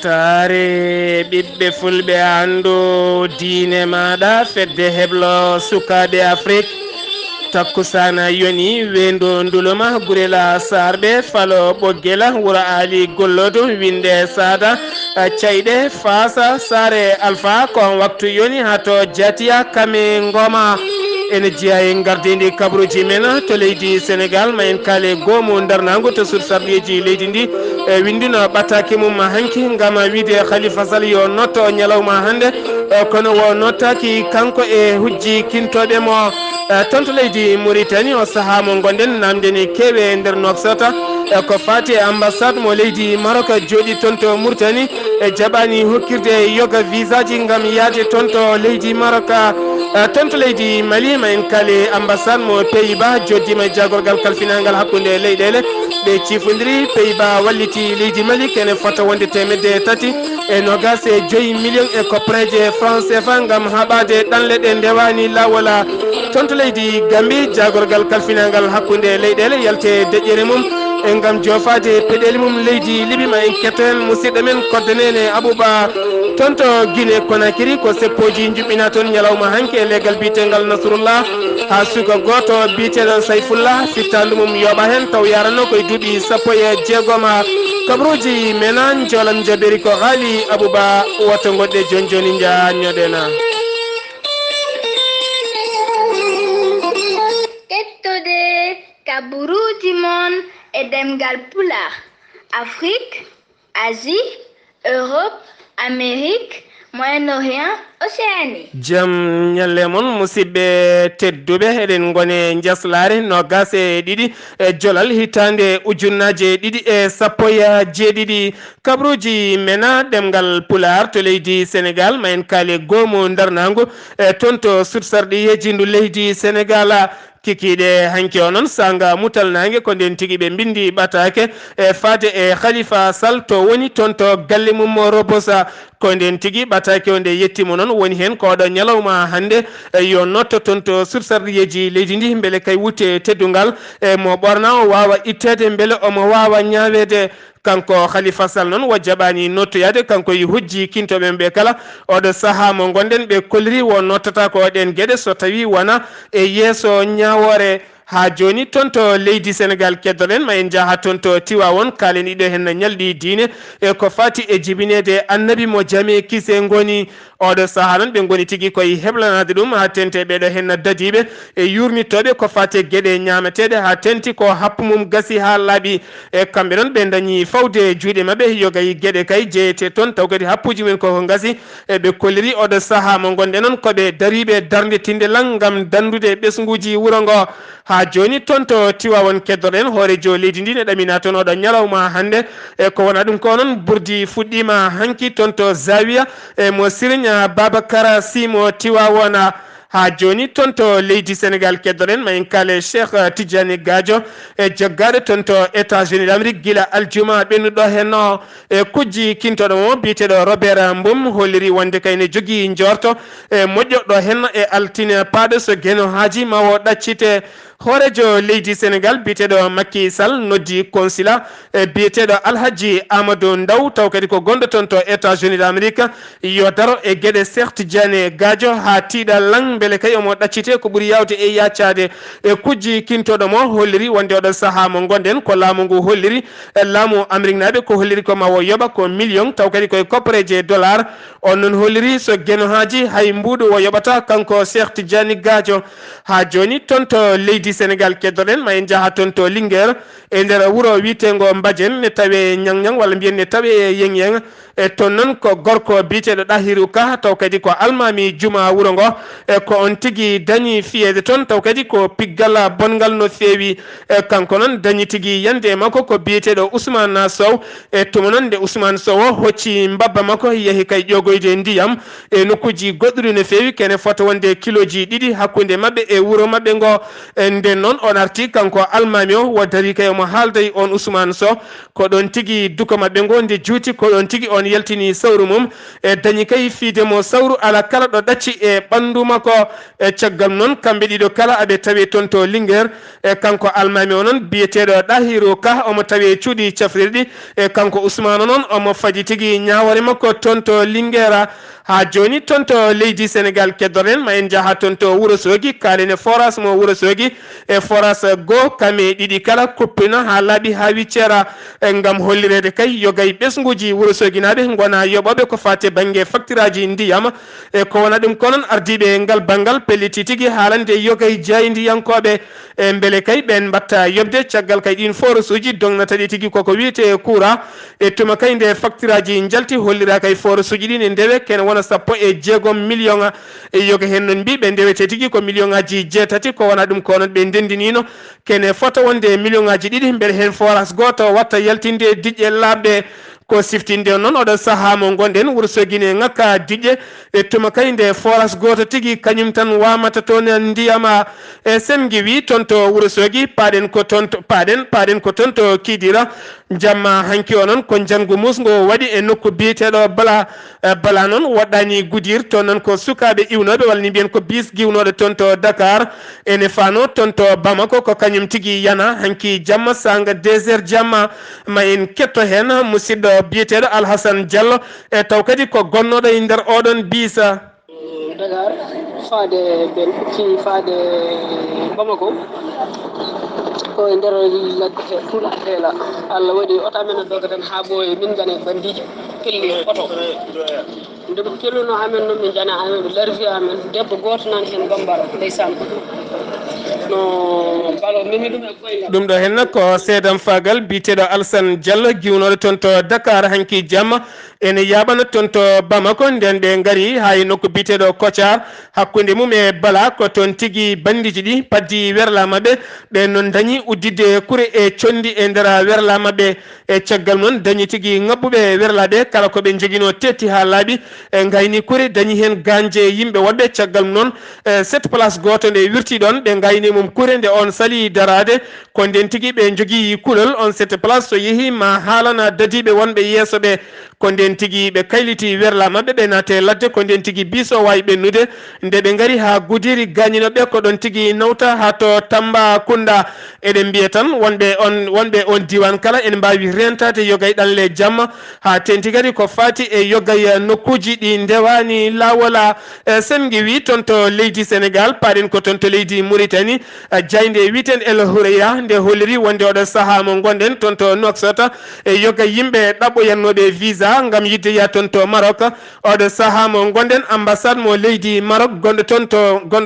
ɓamtare ɓiɓɓe fulɓe andu diine maɗa fedde heblo sukaɓe Afrique takkusana yoni wendo nduloma gurela sarɓe falo ɓoggela wuro ali gollodo winde sada cayɗe fasa sare alpha kon waktu yoni hato jatiya kame goma ene jeeya e gardidi kabruji men to leydi Sénégal ma en kaale gomo darnago to sur sarɗeji leydi ndi e windino ɓattake mum hanki gam wiide Khalifa Sall yo notto ñalawma hande kono wo nottaki kanko e hujji kintoɓe mo tonto leydi Mauritanie o saaha mo gonɗen namdeni keewe nder noksata ko fati ambassade mo leydi Maroc jooɗi tonto Mauritanie e jaɓani hokkirde yoga visa ji gam yaade tonto leydi Maroc tonto leydi Mali ma en kaali ambassade mo Pays-Bas joddima jagorgal kalfinagal hakkude leyɗele ɓe cifodiri Pays-Bas walliti leydi Mali kene fota wonde 325 million e koppreje franc CFA gam haɓade ɗanle ɗe ndewani lawola tonto leydi Gambie jagorgal kalfinagal hakkude leyɗele yalte deƴƴere mum e gam jofade peɗeli mum leydi Libi ma en kettoen musidɗo men koddanene Abouba tonto Guinée Conakry ko seppoji juɓɓina toon ñalawma hanke e legal bitegal Nasrullah ha suka goto biteɗo Sayfullah fittandu mum yoɓa hen taw yaranno koye duuɓi 16 kabruji menan jolam jaberi ko haali Abouba woto goɗɗe joni joni jañoɗena kettude kaburuji mon e demgal pulaar Afrique, Asie, Europe, Amérique, Moyen-Orient, Océanie. Jam nyalle mon musidɓe tedduɓe eɗen gone jaslare nogas e ɗiɗi e jolal hitande ujunnaje ɗiɗi e sappoya jeeɗiɗi kabruji mena ɗemgal pular to leydi Sénégal ma en kaali gomo darnago e tonto sutsarɗi yejindu leydi Sénégal kikiɗe hanki o noon sanga mutal nangue ko nden tigui ɓe bindi ɓatake e fade e Khalifa Sall to woni toon to galle mum Robosa ko nden tigui ɓatake o nde yettimo noon woni hen ko ɗo ñalawma hande yo notto toon to sursarriyeji leydi ndi beele kay wutte teddugal e mo ɓorna o wawa ittede beele omo wawa ñawede kanko Khalifa Sall noon wo jaɓani nottoyade kanko yi hujji kintoɓen ɓe kala oɗo saaha mo gonɗen ɓe kolliri wo nottata ko ɗen gueɗe so tawi wona e yeeso ñawore ha joni tonto leydi Sénégal keddoɗen ma en jaaha tonto Tiwawon kaalen ɗiɗo hen ñalɗi diine e ko fati e jibinede annabi mo jaame kise goni oɗo saaha noon ɓe goni tigui koye heblanade ɗum ha tente ɓeɗo hen dadiɓe e yurnittoɓe ko fati gueɗe ñameteɗe ha tenti ko happu mum gasi ha laaɓi e kamɓe noon ɓe dañi fawde juuɗe mabɓe yogay gueɗe kay jeyete toon taw kadi happuji mumen koko gasi eɓe kolliri oɗo saaha mo gonɗe noon koɓe dariɓe darde tindel gam dandude ɓesguji wuuro ngo ha joni tonto Tiwawon keddoɗen hoorejo leydi ndi ne ɗamina toon oɗo ñalawma hande e ko wona ɗum ko noon burdi fuɗɗima hanki tonto Zawiya e mo Serigne Babacar Sy mo Tiwawon ha joni tonto leydi Sénégal keddoɗen ma en kaale Cheikh Tidiane Gadio e jaggaɗo tonto États-Unis d'Amérique guila aljuma ɓennuɗo henno e kujji kintoɗo mo biteɗo Robert Mbom holliri wonde kayne jogui jorto e moƴƴoɗo henno e altine paɗo so gueno haaji ma o ɗaccite hoorejo leydi Sénégal biteɗo Macky Sall noddi consulat e biteɗo Alhaji Amadou Ndaw taw kadi ko gonɗo toon to États-Unis d'Amérique yo daro e gueɗe Cheikh Tidiane Gadio ha tiiɗa lang beele kay omo ɗaccite ko ɓuuri yawde e yaccade e kujji kintoɗo mo holliri wonde oɗo saaha mo gonɗen ko laamu ngu holliri e laamu Amérique naɓe ko holliri ko ma wo yoɓa ko million taw kadi koye koppareje dollar on noon holliri so gueno haji hay mbuɗo wo yoɓata kanko Cheikh Tidiane Gadio ha joni toon to leydi Sénégal keddoɗen ma en jaaha toon to Linguére e nder wuuro wiyetego Mbadien ne tawe ñang walla mbiyen ne tawe yeng e toon noon ko gorko biteɗo Ɗahiru Ka taw kadi ko almami juma wuuro ngo e ko on tigui dañi fiyede toon taw kadi ko piggal bongal no feewi e kanko noon dañi tigui yande makko ko biyeteɗo Ousmane Sow e tuma noon nde Ousmane Sow hocci mbabba makko yeehi kay ƴogoyde ndiyam e nokkuji goɗɗuɗi no feewi kene fota wonde kiloji ɗiɗi hakkude mabɓe e wuuro mabɓe ngo nden noon on arti kanko almami o waddari kay mo haalday on Ousmane Sow ko ɗon tigi duko maɓɓe ngo nde juuti ko ɗon tigi on yaltini sawru mum e dañi kay fiide mo sawru ala kala ɗo ɗacci e ɓandu makko e caggal noon kamɓe ɗiɗo kala aɓe tawi toon to Linguére e kanko almami o noon biyeteɗo Ɗahiru Ka omo tawi cuuɗi cafrirɗi e kanko Ousmane noon omo faji tigi ñawore makko toon to Linguére ha joni toon to leydi Sénégal keddoren ma en jaaha toon to Wourossogui kalene forage mo Wourossogui e forage go kame ɗiɗi kala kuppina ha laaɓi ha wiccera ngam hollirede kay yogay ɓesguji Wourossogui naɓe gona yoɓoɓe ko fate banggue facture aji ndiyam e ko wona ɗum ko noon ardiɓe ngal banggal pelliti tigui haalande yogay jaydiyankoɓe e beele kay ɓen mbatta yobde caggal kay ɗin forage uji dongnataɗi tigui koko wiyete courant e tuma kay nde facture aji jalti hollira kay forage uji ɗi ne ndewe kene wona 16 million e yoga hen non mbi ɓe ndewete tigui ko million aji 7 ko wona ɗum ko non ɓe ndendinino kene fota wonde million aji 2 beele hen forage goto watta yaltinde diƴƴe labɗe ko siftinde noon oɗo saaha mo gonɗen Wourossogui ne ngakka diƴƴe e tuma kay nde forage goto tigui kañum tan wamata toon ndiyama e sen giwi toon to Wourossogui paɗen ko toon to paɗen ko toon to Kidira jamma hanki o noon ko janggo musgo waɗi e nokku biyeteɗo bala noon waɗɗani Goudir toon noon ko sukaɓe iwnoɓe walla ni mbiyen ko bis guiwnoɗo toon to Dakar ene fano toon to Bamako ko kañum tigui yana hanki jamma sanga 2 heures jamma ma en ketto hen musidɗo biyeteɗo Alhassane Diallo e taw kadi ko gonnoɗo e nder oɗon bisa Dakar faade ben ci faade Bamako ko e nder ladde he fuula heela Allah waɗi oto amen dogaten ha ɓooye min gane bandiji pelli oto nde ɓe kelluno amen noon min jana amen ɓe larfi amen debbo goto nan hen Bambara ndeysan no balo memi ɗum e koygal ɗum ɗo henna ko seedam fagal biteɗo Alassane Diallo giwnoɗo toon to Dakar hanki jamma ene yaɓano toon to Bamako nden ɓe gaari ha e nokku biteɗo Kocar hakkude mum e Bala ko toon tigui bandiji ɗi paddi werla mabɓe ɓe noon dañi uddide kuure e condi e nder werla mabɓe e caggal noon dañi tigui ngabbuɓe werlaɓe kala koɓe joguino tetti ha laaɓi e gayni kuure dañi hen ganje yimɓe wodɓe caggal noon 7 place goto nde wirti ɗon ɓe gayni mum kuure nde on sali darade ko nden tigui ɓe jogui kulol on 7 place so yeehi ma haalana dadiɓe wonɓe yeeso ɓe ko nden tigui ɓe kayliti werla mabɓe ɓe naate ladde ko nden tigui biso wawi ɓennude nde ɓe gaari ha Goudiri gañinoɓe ko ɗon tigui nawta ha to Tambacounda eɗen mbiya tan wonɓe on diwan kala ene mbawi rentade yogay ɗanle jamma ha tenti kadi ko fati e yogay nokkuji ɗi ndewani lawola sen wi toon to leydi Sénégal paɗen ko toon to leydi Mauritanie jayde witen El Houreya nde holliri wonde oɗo saaha mo gonɗen toon to Nouakchott e yogay yimɓe ɗaɓɓoyannoɓe visa ngam yiddeya toon to Maroc oɗo saaha mo gonɗen ambassade mo leydi Maroc gonɗo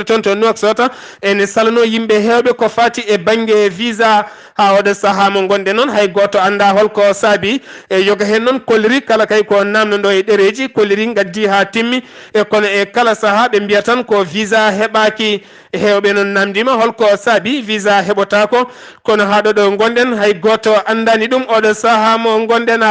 toon to Nouakchott ene salano yimɓe hewɓe ko fati e banggue visa ha oɗo saaha mo gonɗen noon hay goto anda holko saabi e yoga hen noon kolliri kala kay ko namdoɗo e ɗereji kolliri gaddi ha timmi e kono e kala saaha ɓe mbiya tan ko visa heɓaki hewɓe noon namdima holko saabi visa heɓotako kono ha ɗo gonɗen hay goto andani ɗum oɗo saaha mo gonɗen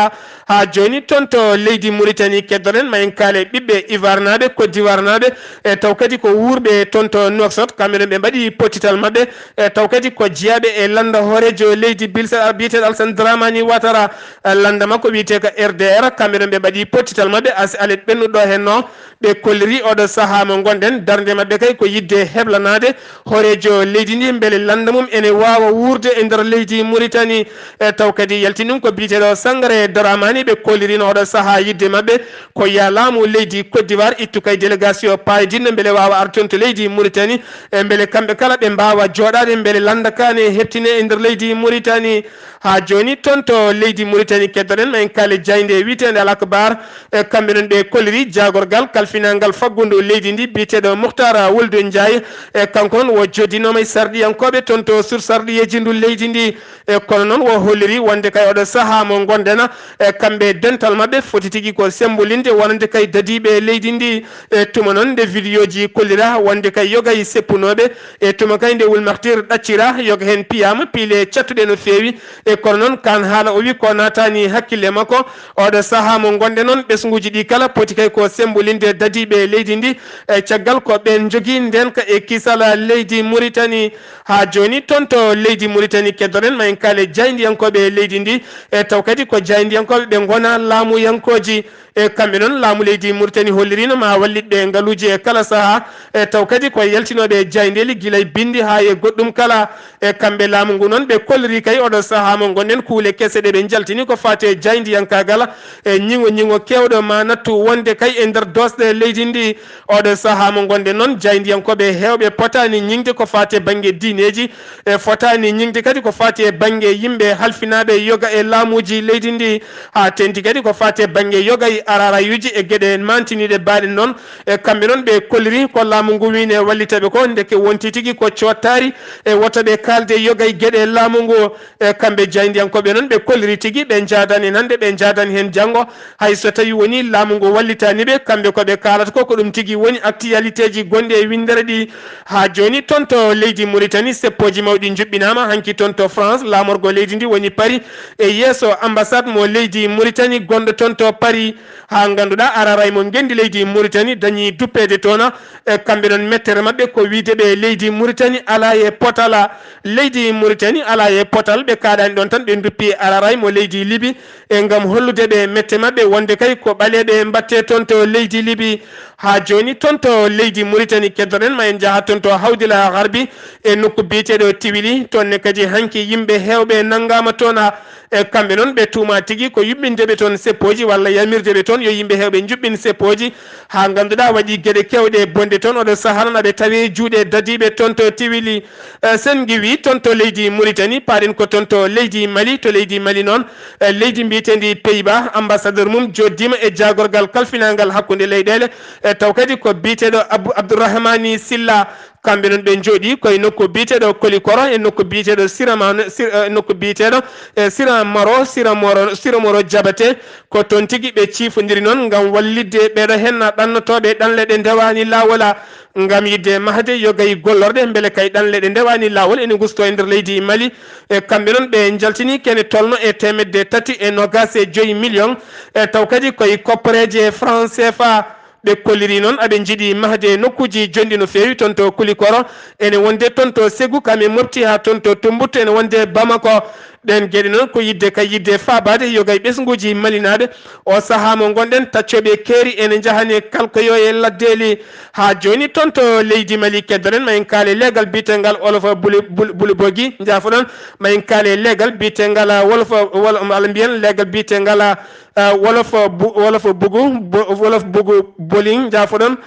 ha joni toon to leydi Mauritanie keddoren ma en kaale ɓiɓɓe Ivoire naɓe Côte d'Ivoire naɓe e taw kadi ko wurɓe toon to Nouakchott kamɓe ɓe mbaɗi pottital mabɓe e taw kadi ko jeeyaɓe e landa horejo leydi biyeteɗo Alassane Dramani Ouattara landa makko wiyete ko RDR kamɓe ɓe mbaɗi pottital mabɓe alet ɓennuɗo henno ɓe kolliri oɗo saaha mo gonɗen darde mabɓe kay ko yidde heblanade horejo leydi ndi beele landa mum ene wawa wurde e nder leydi Mauritanie e taw kadi yaltini ko biyeteɗo Sangare Dramani ɓe kollirino oɗo saaha yidde mabɓe ko ya laamu leydi Côte d'Ivoire ittu kay délégation paydinno beele wawa arde to leydi Mauritanie e beele kamɓe kala ɓe mbawa joɗade beele landa kane heptine e nder leydi Mauritanie ha joni toon to leydi Mauritanie keddoɗen ma en kaale jayde witende Al Akbar e kamɓe noon ɓe kolliri jagorgal kalfinangal faggudu leydi ndi biyeteɗo Mouhtar Wuldu Ndiaye e kanko noon wo joddinoma e sarɗiyankoɓe toon to sur sarɗiyeji ndu leydi ndi e kono noon wo holliri wonde kay oɗo saaha mo gonɗen e kamɓe dental mabbe foti tigi ko sembolinde wonande kay dadibe leydi ndi tuma non de video ji kollira wonde kay yoga seppunobe tuma kay de wulmartir daccira yoga hen piyama pile cattude no fewi kono non kan hala o wi ko natani hakkille makko odo saha mo gonde non besnguji di kala poti kay ko sembolinde dadibe leydi ndi caggal ko ben jogi nden ka kisala leydi Mauritanie ha joni tonto leydi Mauritanie keddoren ma en kale jayndi yankobe leydi ndi taw kadi ko jayndi yankobe be gona laamu yankoji kambe non laamu leydi Mauritanie hollirino ma wallitbe ngaluji kala saha taw kadi ko yaltinobe jayndeli gilay bindi ha e goddum kala kambe laamu ngu non be kolliri kay odo saha mo gonnen kuule kesse de be jaltini ko fate jayndi yankagala nyingo kewdo ma nattu wonde kay e der dosde leydi ndi odo saha mo gonde non jayndi yankobe hewbe potani nyingde ko fate bange dineji fotani nyingde kadi ko fate bange yimbe halfinabe yoga e laamuji leydi ndi ha tenti kadi ko fate bange yoga e arara yuji e gede mantinide baade non kambe non be kolliri ko laamu ngu wine wallitabe ko ndeke wonti tigi ko ciotari wotabe kalde yoga e gede laamu ngu kambe jayndi yankobe non be kolliri tigi be jadani nande be jadani hen jango hay so tawi woni laamu ngu wallitani be kambe ko be kalata ko dum tigi woni actualité ji gonde e windere di ha joni tonto leydi Mauritanie seppoji mawdi jubbinama hanki tonto France lamorgo leydi ndi woni Paris e yeso ambassade mo leydi Mauritanie gondo tonto Paris ha ganduda araray mo gendi leydi Mauritanie dañi duppede tona kambe non mettere mabbe ko wiide be leydi Mauritanie ala e potala leydi Mauritanie ala e potal be kaadani don tan be duppi araray mo leydi Libi e ngam hollude be mette mabbe wonde kay ko balede mbatte tonto leydi Libi ha joni tonto leydi Mauritanie keddoren ma en jaha tonto hawdila garbi e nokku biyeteɗo Tiwili tonne kadi hanki yimɓe hewɓe nangama tona kamɓe noon ɓe tuuma tigi ko yuɓɓindeɓe toon seppoji walla yamirdeɓe toon yo yimɓe hewɓe juɓɓin seppoji ha ganduɗa waɗi gueɗe kewɗe bonde toon oɗo sahara naɓe tawi juuɗe dadiɓe toon to Tiwili sen giwi toon to leydi Mauritanie paɗen ko toon to leydi Mali to leydi Mali noon leydi mbiyetendi Pays-Bas ambassadeur mum joddima e jagorgal kalfinagal hakkude leyɗele taw kadi ko biyeteɗo Abdourahmani Silla kamɓe noon ɓe jooɗi koye nokku biyeteɗo Kolikoro e nokku biyeteɗo nokku biyeteɗo Siramoro Jabate ko toon tigui ɓe cifodiri noon gam wallidde ɓeɗo henna ɗannotoɓe ɗanle ɗe ndewani lawola ngam yidde mahde yogay gollorde beele kay ɗanle ɗe ndewani lawol ene gusto e nder leydi Mali kamɓe noon ɓe jaltini kene tolno e 325 millions taw kadi koye koppareje franc CFA ɓe kolliri noon aɓe jiiɗi mahde nokkuji jondi no fewi toon to Kulikoro ene wonde toon to Ségou kame mofti ha toon to Tombouctou ene wonde Bamako ɗen gueɗe noon ko yidde kay yidde fabade yogay ɓesguji malinaɗe o saaha mo gonɗen taccoɓe keeri ene jahane kalkoyo e laddeli ha joni toon to leydi Mali keddoren ma en kaale leegal bitegal olofa bulbogi jafoɗon ma en kaale leegal bitegal wala mbiyen leegal bitegal wolof bugu boling jafoɗon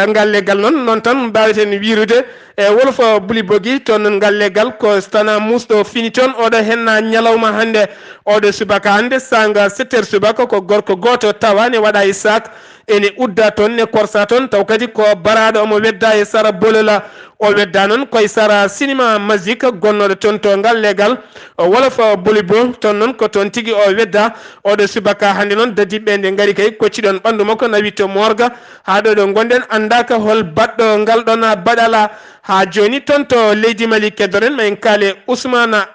ngal leggal non tan mbaweten wirude wolof bulbogi toon ngal leggal ko stana musɗo fini toon oɗo henna ñalawma hande oɗo subaka hande sanga 7h subaka ko gorko goto tawane waɗa e sac ene udda toon ne korsa toon taw kadi ko baraɗo omo wedda e sara bolola o wedda noon koye sara cinéma magique gonnoɗo toon to ngal legal wolof bolibo toon noon ko toon tigui o wedda oɗo subaka hande noon dadiɓe nde gaari kay kocciɗon ɓandu makko nawi to morga ha ɗo ɗo gonɗen andaka hol baɗɗo ngal ɗon baɗala ha joni toon to leydi Mali keddoren ma en kaale Ousmane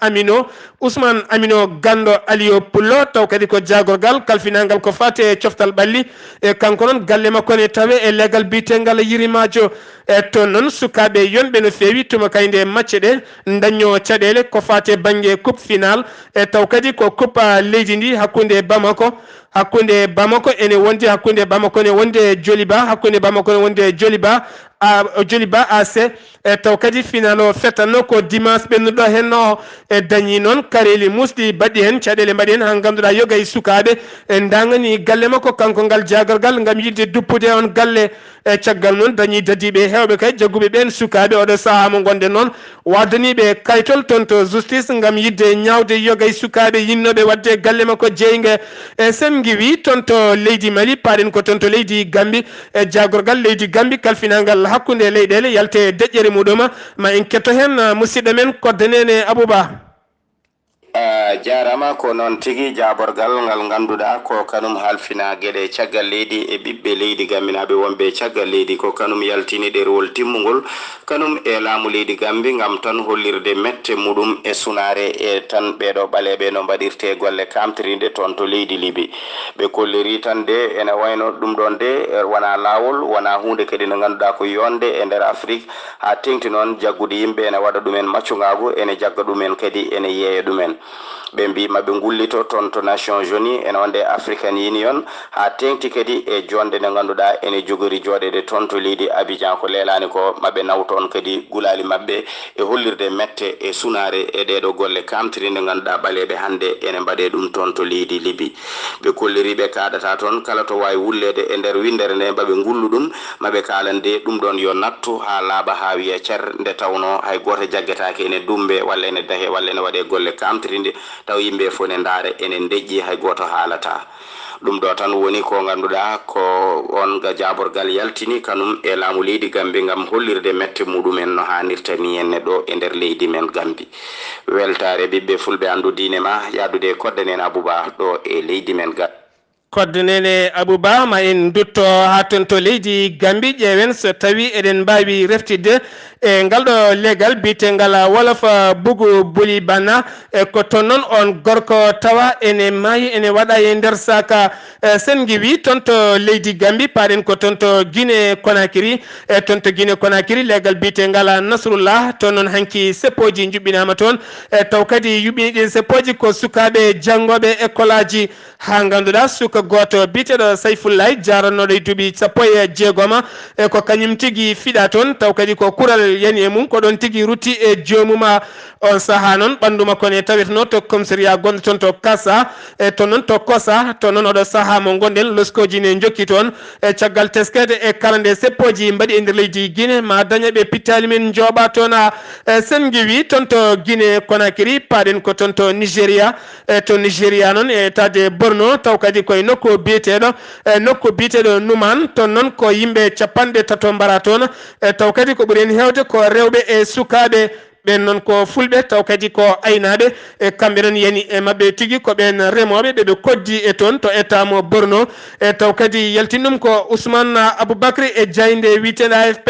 Amino Gando Aliyo Pullo taw kadi ko jagorgal kalfinagal ko fate e coftal ɓalli e kanko noon galle makko ne tawe e legal bitengal yirimajo e toon noon sukaɓe yonɓe no fewi tuma kayde matche ɗe daño caɗele ko fate banggue coupe final e taw kadi ko coupe leydi ndi hakkude Bamako ene wonde hakkude Bamako ne wonde Joliba hakkude Bamako ne wonde Joliba AC taw kadi final o fettanno ko dimanche ɓennuɗo henno e dañi noon kareli musɗi baɗɗi hen caɗele mbaɗi hen ha ganduɗa yogay sukaɓe e dagani galle makko kanko ngal jagorgal gam yidde duppude on galle e caggal noon dañi dadiɓe hewɓe kay jagguɓe ɓen sukaɓe oɗo saaha mo gonɗen noon waddaniɓe kaytol toon to justice gam yidde ñawde yogay sukaɓe yinnoɓe wadde galle makko jeygue e sen giwi toon to leydi Mali paɗen ko toon to leydi Gambie e jagorgal leydi Gambie kalfinagal hakkude leyɗele yalte deƴƴere muɗuma ma en ketto hen musidɗo men kodde nene Abouba. jarama ko noon tigi jaborgal ngal ganduɗa ko kanum halfina gueɗe caggal leydi e ɓiɓɓe leydi gaminaɓe wonɓe caggal leydi ko kanum yaltini ɗerewol timmugol kanum e laamu leydi Gambi gam tan hollirde mette muɗum e sunare e tan ɓeɗo ɓaleɓe no mbaɗirte golle kamtirinde toon to leydi Libi ɓe kolliri tan de ene wayno ɗum ɗon de wona lawol wona hunde kadi no ganduɗa ko yonde e nder Afrique ha tengti noon jaggude yimɓe ene waɗa ɗumen maccugagu ene jagga ɗumen kadi ene yeeya ɗumen ɓe mbi maɓe gullito toon to Nations Unies ene wonde African Union ha tengti kadi e jonde nde ganduɗa ene jogori joɗede toon to leydi Abidjan ko leelani ko maɓe naw toon kadi gulali mabɓe e hollirde mette e sunare e ɗeɗo golle kamtirinde ganduɗa ɓaleɓe hande ene mbaɗe ɗum toon to leydi Libi ɓe kolliriɓe kaɗata toon kala to wawi wullede e nder windere nde maɓe gullu ɗum maɓe kalande ɗum ɗon yo nattu ha laaɓa ha wiya cer nde tawno hay goto jaggetake ene dumbe walla ene dahe walla ene waɗe golle kamtirinde taw yimɓe fof ne ndaare ene deƴƴi hay goto haalata ɗum ɗo tan woni ko ganduɗa ko on ga jaborgal yaltini kanum e laamu leydi Gambi gam hollirde mette muɗumen no hannirta ni henne ɗo e nder leydi men Gambi weltare ɓiɓɓe fulɓe andu diine ma yadude kodde nen Abouba ɗo e leydi men Gambi kodde nene Abouba ma en dutto ha ton to leydi Gambi ƴeewen so tawi eɗen mbawi reftide e ngalɗo legal bitengal wolof Bugu Buli Bana ko ton noon on gorko tawa ene maayi ene waɗa e nder saka sen giwi toon to leydi Gambi paɗen ko toon to Guinée Conakry e toon to Guinée Conakry legal bitengal Nasrullah toon noon hanki seppoji juɓɓinama toon taw kadi yuɓɓini ɗin seppoji ko sukaɓe janggoɓe école aji ha ganduɗa suka goto biteɗo Sayfullahi jarannoɗo e duuɓi 16 e ko kañum tigui fiɗa toon taw kadi ko kural yani e mum ko ɗon tigui rutti e jomuma on saaha noon ɓandu makko ne tawetno to commissariat gonɗo toon to Kassa e toon noon to Kossa toon noon oɗo saaha mo gonɗen loskoji ne jokki toon e caggal teskede e kala nde seppoji mbaɗi e nder leydi Guinée ma dañaɓe pittali men jooɓa toon sen giwi toon to Guinée Conakry paɗen ko toon to Nigéria e to Nigéria noon e tade Borno taw kadi koye nokku biyeteɗo Numan toon noon ko yimɓe 30 mbara toon taw kadi ko ɓuuri en hewde ko rewɓe e sukaɓe ɓen noon ko fulɓe taw kadi ko aynaɓe e kamɓe noon yani e mabɓe tigui ko ɓen remoɓe ɓeɓe koddi e toon to état mo Borno e taw kadi yaltin ɗum ko Ousmane Aboubacry e jayde witeɗo AFP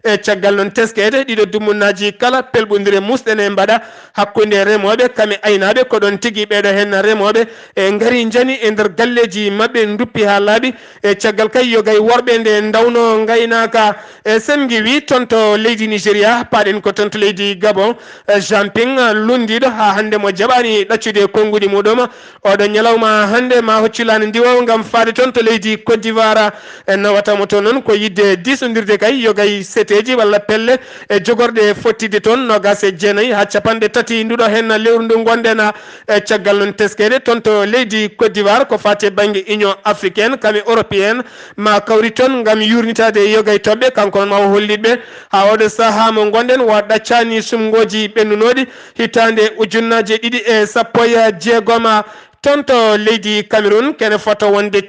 e caggal noon teskede ɗiɗo dummunaji kala pelɓodire musɗen e mbaɗa hakkude remoɓe kamɓe aynaɓe ko ɗon tigui ɓeɗo hen remoɓe e gaari jani e nder galleji mabɓe duppi ha laaɓi e caggal kay yo gay worɓe nde dawno gaynaka e sen giwi toon to leydi Nigéria paɗen ko toon to leydi Gabon Jean-Ping lundiɗo ha hande mo jaɓani ɗaccude konngudi muɗum oɗo ñalawma hande ma hoccilani ndiwo gam faade toon to leydi Côte d'Ivoire e nawatamo toon noon ko yidde disodirde kay yo gay seteji walla pelle e jogorɗe fottide toon nogas e jeenayyi ha capanɗe tati nduɗo hen lewru ndu gonɗen e caggal noon teskede toon to leydi Côte d'Ivoire ko fate banggue Union africaine kamɓe européenne ma kawri toon gam yurnitade yogay toɓɓe kanko noon ma hollitɓe ha oɗo saaha mo gonɗen wa ɗaccani sumgoji ɓennunoɗi hitande 2016 toon to leydi Cameroun kene fota wonde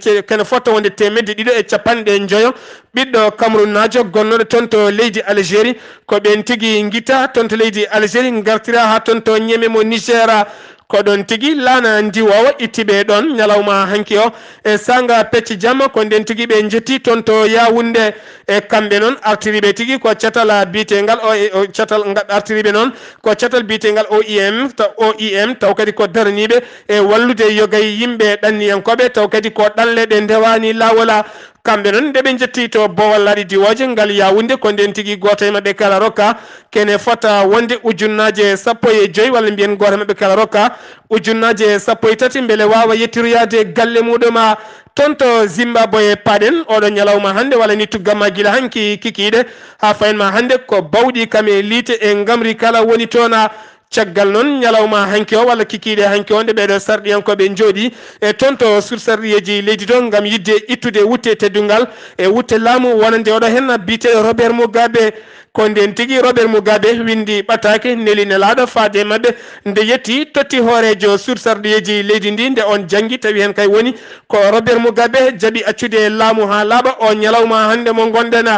temedde ɗiɗo e capanɗe joyo ɓiɗɗo Cameroun najo gonnoɗo toon to leydi Algérie ko ɓen tigui guitta toon to leydi Algérie gartira ha toon to ñeme mo Niger ko ɗon tigui laana ndiwowo ittiɓe ɗon ñalawma hanki o e sanga pecci jamma ko nden tigui ɓe jetti toon to Yaoundé e kamɓe noon artiriɓe tigui ko catal bitegal o catal artiriɓe noon ko catal bitegal OIM taw kadi ko daraniɓe e wallude yogay yimɓe ɗanniyankoɓe taw kadi ko ɗanleɗe ndewani lawola kamɓe noon nde ɓe jetti to bowal laaɗi diwoje ngal Yaoundé ko nden tigui goto e mabɓe kala rokka kene fota wonde 15 walla mbiyen goto e mabɓe kala rokka 13 beele wawa yettiroyade galle muɗum toon to Zimbabwe paɗen oɗo ñalawma hande walla ni tuggamma guila hanki kikiɗe ha fayenma hande ko bawɗi kame liite e gamri kala woni toon caggal noon ñalawma hanki o walla kikiɗe hanki o nde ɓeɗo sarɗiyankoɓe jooɗi e toon to sur sarɗiyeji leydi to gam yidde ittude wutte teddungal e wutte laamu wonande oɗo hen biteɗo Robert Mugabe ko nden tigui Robert Mugabe windi ɓatake neli nelaɗo faade mabɓe nde yetti totti hoorejo sur sarɗiyeji leydi ndi nde on janggui tawi hen kay woni ko Robert Mugabe jaaɓi accude laamu ha laaɓa o ñalawma hande mo gonɗen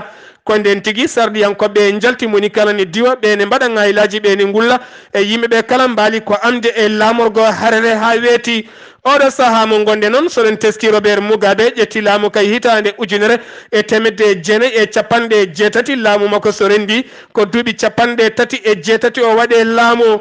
ko nden tigi sardiyankoɓe jaltimoni kala ne diwa ɓe ne mbaɗa ngaylaji ɓe ne ngulla e yimɓeɓe kala mbaali ko amde e lamorgo harere ha weeti oɗo saaha mo gonde noon soɗen teski Robert Mugabe ƴetti laamu kay hitande ujunere e temedde jeenayyi e capanɗe jeetati laamu makko so rendi ko duuɓi capanɗe tati e jeetati o waɗe laamu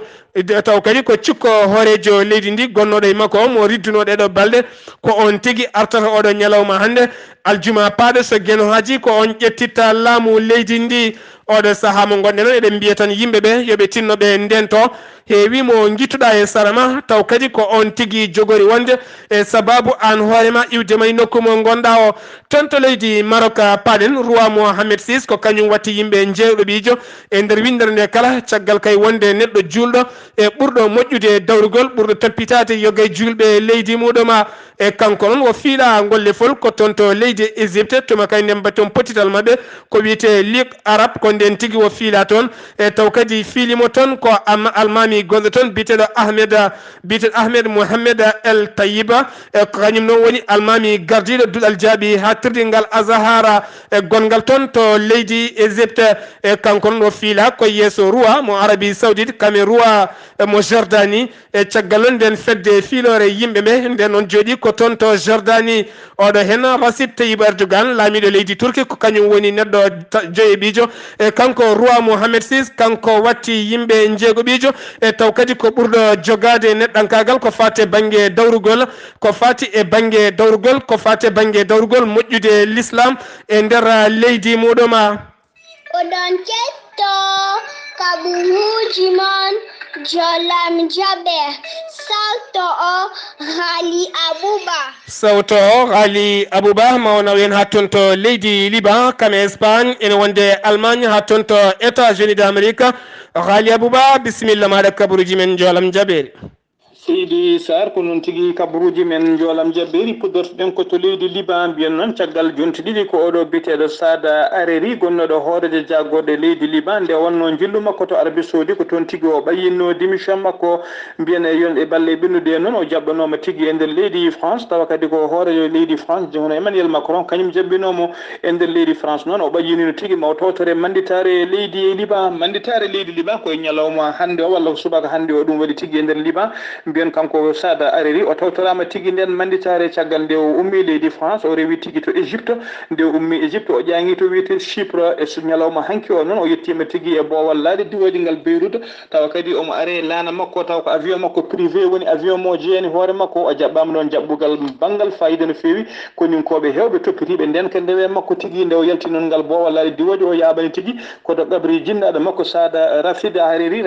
taw kadi ko cikko hoorejo leydi ndi gonnoɗo e makko mo ridduno ɗeɗo balɗe ko on tigui artata oɗo ñalawma hande aljuma paaɗo so gueno haji ko on ƴettitta laamu leydi ndi oɗo saaha mo gonɗe noon eɗen mbiya tan yimɓeɓe yooɓe tinnoɓe ndento heewi mo guittuɗa e sarama taw kadi ko on tigui jogori wonde e sababu an hoorema iwdema e nokku mo gonɗa o toon to leydi Maroc paaɗen roi Mohammed VI ko kañum watti yimɓe jewɗo ɓiijo e nder windere nde kala caggal kay wonde neɗɗo julɗo e ɓurɗo moƴƴude dawrugol ɓurɗo toppitade yogay julɓe leydi muɗuma e kanko noon wo fiiɗa golle fol ko toon to leydi Égypte tuma kay ndemba toon potital mabɓe ko wiyete ligue arabe ko nden tigui wo fiila toon e taw kadi fiilimo toon ko almami gonɗo toon biteɗo Ahmed Mohamed El Tayiba e ko kañum noon woni almami gardiɗo duɗal jaaɓi ha tirdingal Azahara e gongal toon to leydi Égypte e kanko noon wo fiila ko yeeso roi mo Arabie Saoudite kame roi mo Jordanie e caggal noon nden fedde fiilore yimɓeɓe nden noon jooɗi ko toon to Jordanie oɗo hen Recep Tayyip Erdogan laamiɗo leydi Turki ko kañum woni neɗɗo joye ɓiijo e kanko roi Mohammed VI kanko watti yimɓe jeego ɓiijo e taw kadi ko ɓurɗo jogade neɗɗankagal ko fate banggue dawrugol ko fati e banggue dawrugol ko fate banggue dawrugol moƴƴude l'islam e nder leydi muɗuma oɗon ketto kaɓuruji mon jolam jaɓe sawto Ali Abouba mawnaw en ha toon to leydi Liban kame Espagne ene wonde Allemagne ha toon to États-Unis d'Amérique Ali Abouba bisimilla maɗa kabaruji men jolam jaɓere seydi sar ko noon tigui kabaruji men jolam jabberi puddortoɗen ko to leydi Liban mbiyen noon caggal jonti ɗiɗi ko oɗo biteɗo Sada Hariri gonnoɗo hoorejo jaggoɗo leydi Liban nde wonno jillu makko to Arabie Saoudi ko toon tigui o ɓayyinno démission makko mbiyen e yon e balle ɓennude noon o jaɓɓanoma tigui e nder leydi France tawa kadi ko hoorejo leydi France hono Emmanuel Macron kañum jabbinomo e nder leydi France noon o ɓayyinino tigui ma o tawtore manditare leydi Liban manditare leydi Liban koye ñalawma hande o walla ko subaka hande o ɗum waɗi tigui e nder Liban mbiyen kanko Sada Hariri o tawtorama tigui nden manditare caggal nde o ummi leydi France o rewi tigui to Égypte nde o ummi Égypte o ƴangi to wiyete Chypre e so ñalawma hanki o noon o yettima tigui e boowal laaɗe diwadi ngal Beyrouth tawa kadi omo are laana makko taw ko avion makko privé woni avion mo jeeni hoore makko o jaɓɓama noon jaɓɓugal banggal fayida no fewi koninkoɓe hewɓe toppitiɓe nden ko ndewe makko tigui nde o yalti noon ngal boowal laaɗe diwadi o yaɓani tigui koto gabri jinnaɗo makko Sada Rafid Hariri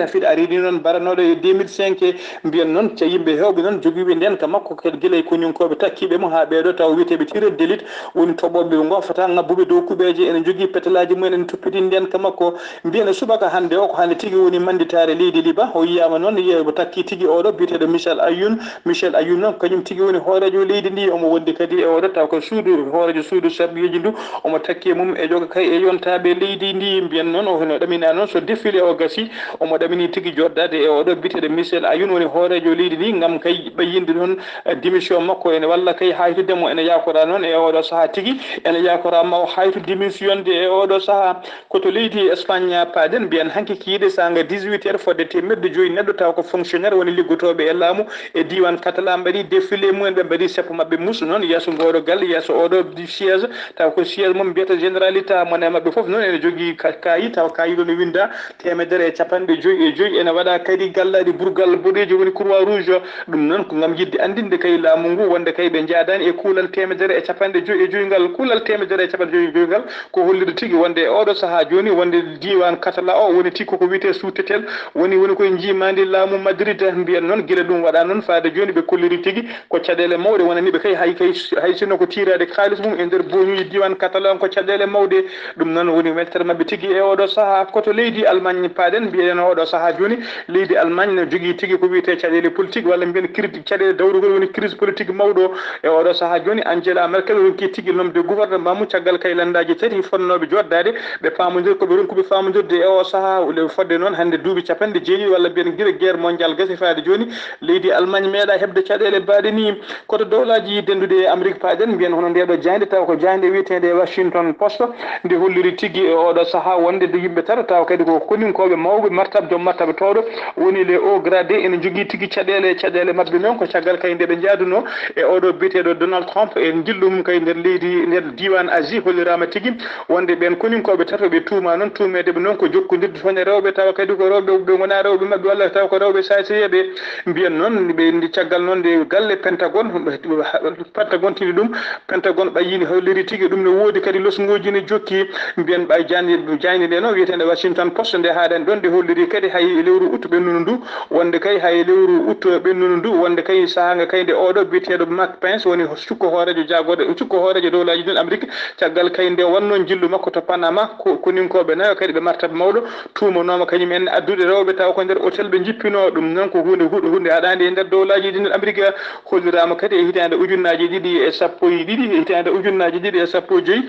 noon baranoɗo e 2005 mbiyen noon yimɓe hewɓe noon joguiɓe nden ka makko kadi guila e koninkoɓe takkiɓe mo ha ɓeɗo taw wiyeteɓe tiré d'élite woni toɓoɓe ɓe gofata ngabbuɓe dow kuɓeje ene jogui pétalaji mumen ene toppiti nden ka makko mbiyene subaka hande o ko hande tigui woni manditare leydi Liban o yiyama noon mo takki tigui oɗo biyeteɗo Michel Ayoun noon kañum tigui woni hoorejo leydi ndi omo wondi kadi e oɗo taw ko suudu hoorejo suudu sarɗiyeji ndu omo takki e mum e joga kay e yontaɓe leydi ndi mbiyen noon ono ɗamina noon so défilé o gasi omo ɗamini tigui joddade e oɗo biyeteɗo Michel Ayoun woni hoorejo leydi ndi gam kay ɓayyinde noon démission makko ene walla kay haytudemo ene yakora noon e oɗo saaha tigui ene yakora maw haytu démissionde e oɗo saaha koto leydi Espagne paaden mbiyen hanki kiiɗe sanga 18 heures fodde temedde joyyi neɗɗo taw ko fonctionnaire woni liggotoɓe e laamu e diwan Catalan mbaɗi défilé mumen ɓe mbaɗi seppo mabɓe musu noon yesso ngoɗo galle yesso oɗo siège taw ko siège mum mbiyata généralité mone mabɓe foof noon ene jogui kayi taw kayiɗo no winda temedere e capanɗe joyyi e joyyi ene waɗa kadi gallaɗi burgal boɗeji woni croix rouge ɗum noon ko gam yidde andinde kay laamu ngu wonde kay ɓe jaadani e kuulal temedere e capanɗe joyyi e joyyi ngal kuulal temedere e capanɗe joyyi e joyyi ngal ko hollide tigui wonde oɗo saaha joni wonde diwan Catalan o woni tigui koko wiyete sous-tutelle woni koye jimadi laamu Madrid mbiyen noon guila ɗum waɗa noon faade joni ɓe kolliri tigui ko caɗele mawɗe wonaniɓe kay hay sinno ko tirade kalis mum e nder boñuji diwan Catalan ko caɗele mawɗe ɗum noon woni weltere mabɓe tigui e oɗo saaha koto leydi Allemagne paaɗen mbiyen oɗo saaha joni leydi Allemagne ne jogui tigui ko wiyete caɗele politique politique walla mbiyen critique caɗele dawrugol woni crise politique mawɗo e oɗo saaha joni Angela Merkel ronki tigui nomde gouvernement mum caggal kay landaji tati fonnoɓe joddade ɓe pamodir koɓe ronkuɓe famodirde e o saaha fodde noon hande duuɓi capanɗe jeeɗiɗi walla mbiyen guila guerre mondial gasi faade joni leydi Allemagne meeɗa hebde caɗele mbaɗe ni koto dowlaji dendude e Amérique paɗen mbiyen hono ndeɗo jayde taw ko jayde wiyetede Washington Post nde holliri tigui e oɗo saaha wonde de yimɓe tata taw kadi ko koninkoɓe mawɓe martabe joom martabe towɗo woni les hauts gradés ene jogui tigui caɗele mabɓe noon ko caggal kay nde ɓe jaaduno e oɗo biyeteɗo Donald Trump e jillum kay nder leydi nder diwan Asie hollirama tigui wonde ɓen koninkoɓe tata ɓe tuuma noon tuumedeɓe noon ko jokkodirde toone rewɓe tawa kadi ko rewɓe ɓe gona rewɓe mabɓe walla taw ko rewɓe saseyeɓe mbiyen noon ɓe ndi caggal noon nde galle Pentagon tini ɗum Pentagon ɓayini holliri tigui ɗum ne woodi kadi losgoji ne jokki mbiyen ɓay jayni ɗe noon wiyetede Washington Post nde haaɗen ɗon nde holliri kadi hay lewru août ɓennuno ndu wonde kay hay lewru août ɓennuno ndu wonde kay sahanga kay nde oɗo biyeteɗo Mike Pence woni cukko hoorejo jagode cukko hoorejo dowlaji ɗin Amérique caggal kay nde wonno jillu makko to Panama koninkoɓe nayo kadi ɓe martaba mawɗo tumanoma kañum en addude rewɓe taw ko nder hôtel ɓe jippino ɗum noon ko hunde haɗande e nder dowlaji ɗin Amérique hollirama kadi e hitande ujunnaji ɗiɗi e sappo e ɗiɗi hitande ujunnaji ɗiɗi e sappo e joyyi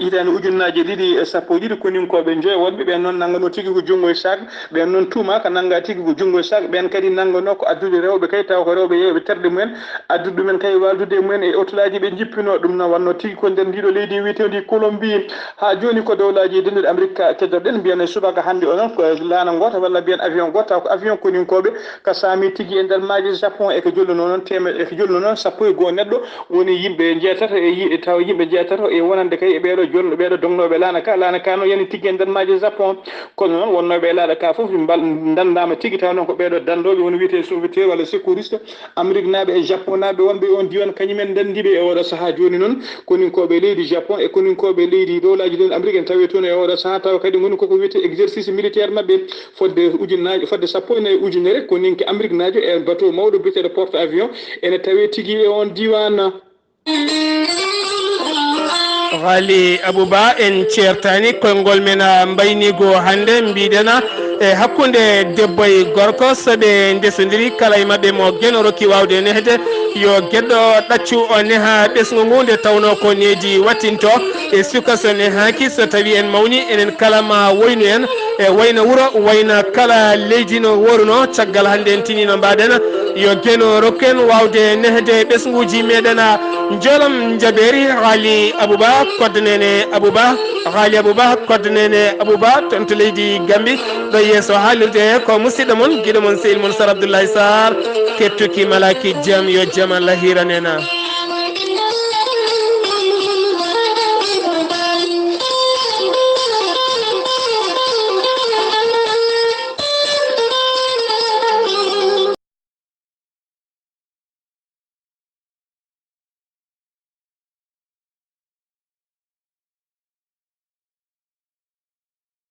hitande ujunnaji ɗiɗi e sappo e ɗiɗi koninkoɓe joyi wonɓe ɓen noon nanggano tigui ko junggo e sac ɓen noon tumaka nangga tigui ko junggo e sac ɓen kadi nanggano ko addude rewɓe kay taw ko rewɓe yeeɓe terɗe mumen addude ɗumen kay waldude mumen e hôtelaji ɓe jippino ɗum noon wanno tigui ko nder ndiɗo leydi wiyetedi Colombie ha joni ko dowlaji denduɗe Amérique keddoɗen mbiyen subaka hande o noon ko laana goto walla mbiyen avion goto taw ko avion koninkoɓe ka sami tigui e nder maaje Japon e ko jolluno noon e ko jolluno noon sappo e goho neɗɗo woni yimɓe jeetato e taw yimɓe jeetato e wonande kay e ɓeɗo jolno ɓeɗo dognoɓe laana ka noon yani tigui e nder maaje Japon kono noon wonnoɓe laaɗa ka foof dandama tigui taw noon ko ɓeɗo dandoɓe woni wiyete sauveteur walla sécuriste Amérique naɓe e Japon naɓe wonɓe on diwan kañumen dandiɓe e oɗo saaha joni noon koninkoɓe leydi Japon e koninkoɓe leydi dowlaji ɗin Amérique en tawi toon e oɗo saaha taw kadi goni koko wiyete exercice militaire mabɓe fodde sappo e nayyi ujunere koninke Amérique najo e bateau mawɗo biyeteɗo porte avion ene tawi tigui e on diwan Ghali Abouba en ceertani koyngol men mbaynigo hande mbiɗena e hakkude debbo e gorko soɓe ndesodiri kala e mabɓe mo gueno rokki wawde nehde yo gueɗɗo ɗaccu o neha ɓesgu ngu nde tawno ko needi wattinto e suka so nehaki so tawi en mawni enen kala ma woynu en e wayno wuuro wayna kala leydi no woruno caggal hande en tinino mbaɗen yo gueno rokken wawde nehde ɓesguji meɗen joolam jaɓeri Ghali Abouba koddanene Abouba Ghali Abouba koddanene Abouba toon to leydi Gambie ɗo yeeso haalirde ko musidɗo moon guiɗo moon sehil moon Sar Abdoulaye Sarr kettuki malaki jaam yo jaam Allah hiranena